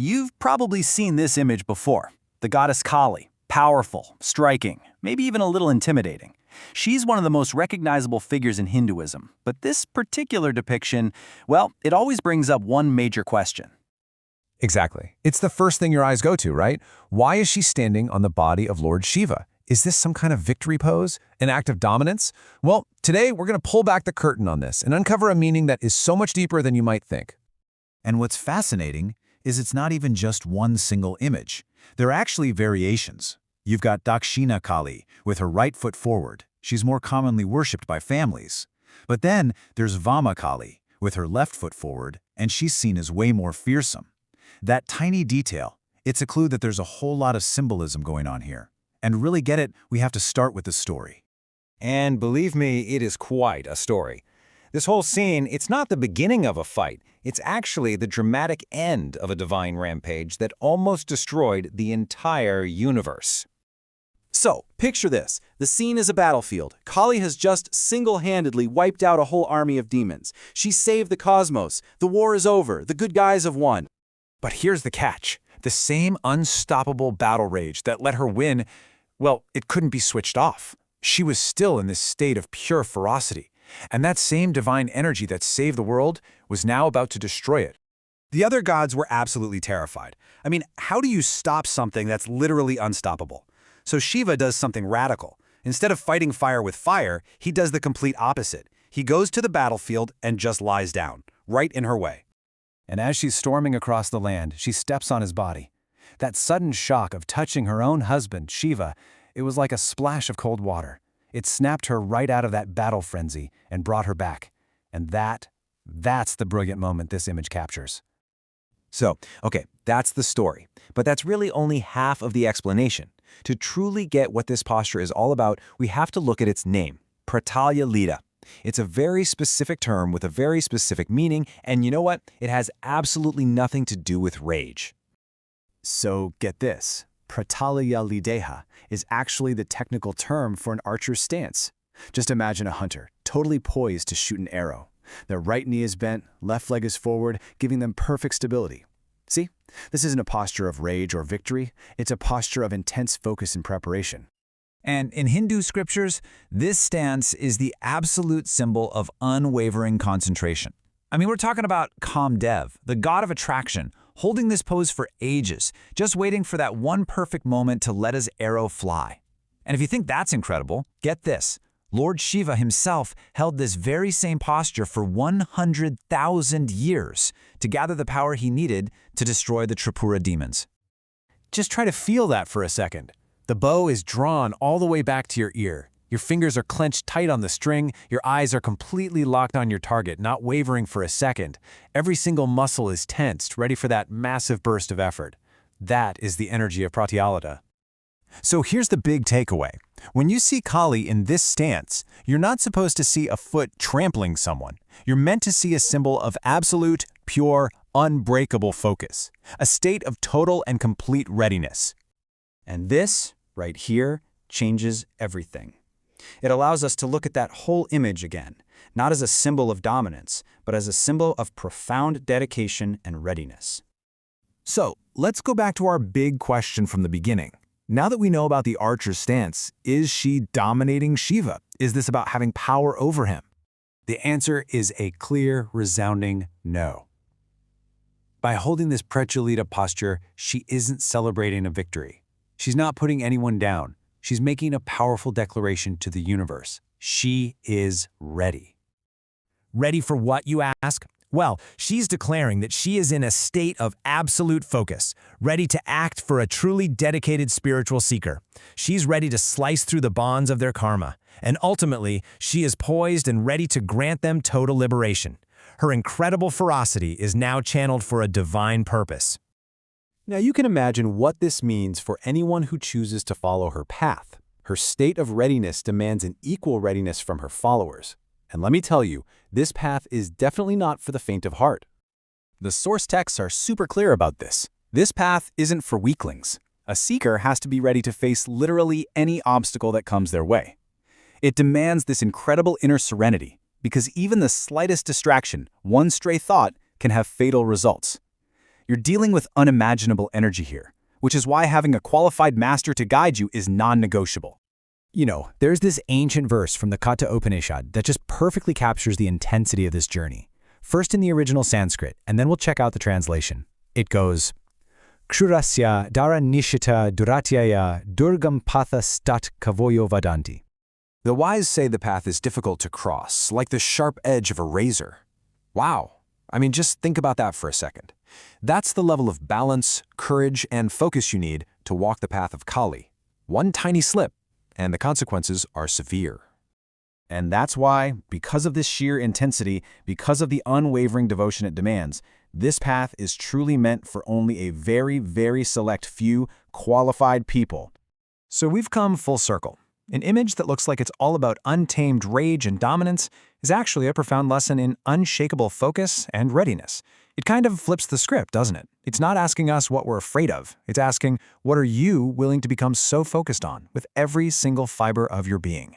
You've probably seen this image before. The goddess Kali, powerful, striking, maybe even a little intimidating. She's one of the most recognizable figures in Hinduism, but this particular depiction, well, it always brings up one major question. Exactly. It's the first thing your eyes go to, right? Why is she standing on the body of Lord Shiva? Is this some kind of victory pose? An act of dominance? Well, today we're going to pull back the curtain on this and uncover a meaning that is so much deeper than you might think. And what's fascinating is it's not even just one single image. There are actually variations. You've got Dakshina Kali with her right foot forward. She's more commonly worshipped by families. But then there's Vama Kali with her left foot forward, and she's seen as way more fearsome. That tiny detail, it's a clue that there's a whole lot of symbolism going on here. And to really get it, we have to start with the story. And believe me, it is quite a story. This whole scene, it's not the beginning of a fight. It's actually the dramatic end of a divine rampage that almost destroyed the entire universe. So, picture this. The scene is a battlefield. Kali has just single-handedly wiped out a whole army of demons. She saved the cosmos. The war is over. The good guys have won. But here's the catch. The same unstoppable battle rage that let her win, well, it couldn't be switched off. She was still in this state of pure ferocity. And that same divine energy that saved the world was now about to destroy it. The other gods were absolutely terrified. I mean, how do you stop something that's literally unstoppable? So Shiva does something radical. Instead of fighting fire with fire, he does the complete opposite. He goes to the battlefield and just lies down, right in her way. And as she's storming across the land, she steps on his body. That sudden shock of touching her own husband, Shiva, it was like a splash of cold water. It snapped her right out of that battle frenzy and brought her back. And that's the brilliant moment this image captures. So, okay, that's the story. But that's really only half of the explanation. To truly get what this posture is all about, we have to look at its name, Pratalya Lita. It's a very specific term with a very specific meaning, and you know what? It has absolutely nothing to do with rage. So get this, Pratalya Lideha is actually the technical term for an archer's stance. Just imagine a hunter, totally poised to shoot an arrow. Their right knee is bent, left leg is forward, giving them perfect stability. See, this isn't a posture of rage or victory, it's a posture of intense focus and preparation. And in Hindu scriptures, this stance is the absolute symbol of unwavering concentration. I mean, we're talking about Kamdev, the god of attraction, holding this pose for ages, just waiting for that one perfect moment to let his arrow fly. And if you think that's incredible, get this. Lord Shiva himself held this very same posture for 100,000 years to gather the power he needed to destroy the Tripura demons. Just try to feel that for a second. The bow is drawn all the way back to your ear. Your fingers are clenched tight on the string. Your eyes are completely locked on your target, not wavering for a second. Every single muscle is tensed, ready for that massive burst of effort. That is the energy of Pratyalita. So here's the big takeaway. When you see Kali in this stance, you're not supposed to see a foot trampling someone. You're meant to see a symbol of absolute, pure, unbreakable focus, a state of total and complete readiness. And this, right here, changes everything. It allows us to look at that whole image again, not as a symbol of dominance, but as a symbol of profound dedication and readiness. So let's go back to our big question from the beginning. Now that we know about the archer's stance, is she dominating Shiva? Is this about having power over him? The answer is a clear, resounding no. By holding this Pratyalita posture, she isn't celebrating a victory. She's not putting anyone down. She's making a powerful declaration to the universe. She is ready. Ready for what, you ask? Well, she's declaring that she is in a state of absolute focus, ready to act for a truly dedicated spiritual seeker. She's ready to slice through the bonds of their karma, and ultimately, she is poised and ready to grant them total liberation. Her incredible ferocity is now channeled for a divine purpose. Now you can imagine what this means for anyone who chooses to follow her path. Her state of readiness demands an equal readiness from her followers. And let me tell you, this path is definitely not for the faint of heart. The source texts are super clear about this. This path isn't for weaklings. A seeker has to be ready to face literally any obstacle that comes their way. It demands this incredible inner serenity, because even the slightest distraction, one stray thought, can have fatal results. You're dealing with unimaginable energy here, which is why having a qualified master to guide you is non-negotiable. You know, there's this ancient verse from the Katha Upanishad that just perfectly captures the intensity of this journey. First in the original Sanskrit, and then we'll check out the translation. It goes, Kshurasya dara nishita duratyaya durgam patha stat kavoyo vadanti. The wise say the path is difficult to cross, like the sharp edge of a razor. Wow. I mean, just think about that for a second. That's the level of balance, courage, and focus you need to walk the path of Kali. One tiny slip, and the consequences are severe. And that's why, because of this sheer intensity, because of the unwavering devotion it demands, this path is truly meant for only a very, very select few qualified people. So we've come full circle. An image that looks like it's all about untamed rage and dominance is actually a profound lesson in unshakable focus and readiness. It kind of flips the script, doesn't it? It's not asking us what we're afraid of. It's asking, what are you willing to become so focused on with every single fiber of your being?